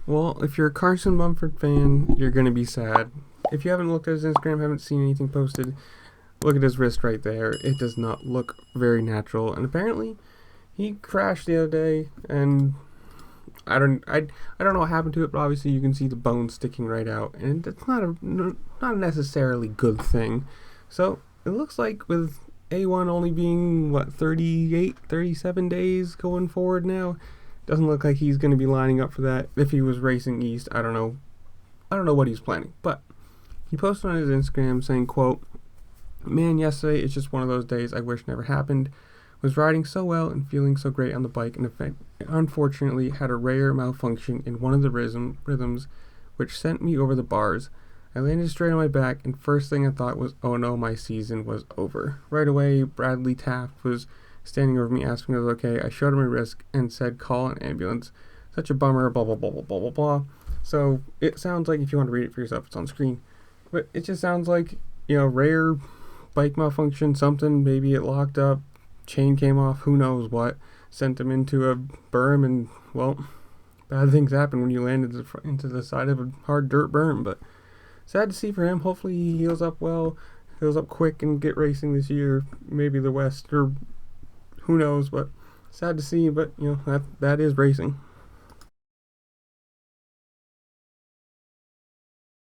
Well, if you're a Carson Mumford fan, you're going to be sad. If you haven't looked at his Instagram, haven't seen anything posted, look at his wrist right there. It does not look very natural. And apparently, he crashed the other day, and I don't know what happened to it, but obviously you can see the bone sticking right out, and it's not a necessarily good thing. So it looks like with A1 only being 38, 37 days going forward now, doesn't look like he's going to be lining up for that. If he was racing east, I don't know what he's planning. But he posted on his Instagram saying, quote, "Man, yesterday it's just one of those days I wish never happened. Was riding so well and feeling so great on the bike, and unfortunately had a rare malfunction in one of the rhythms, which sent me over the bars. I landed straight on my back, and first thing I thought was, oh no, my season was over. Right away, Bradley Taft was standing over me asking if I was okay. I showed him my wrist and said, call an ambulance. Such a bummer, blah, blah, blah, blah, blah, blah, blah." So it sounds like, if you want to read it for yourself, it's on screen. But it just sounds like, rare bike malfunction, something, maybe it locked up, chain came off, who knows what, sent him into a berm, and, well, bad things happen when you land into the side of a hard dirt berm. But sad to see for him. Hopefully he heals up well, heals up quick, and get racing this year, maybe the West, or who knows. But sad to see, but that is racing.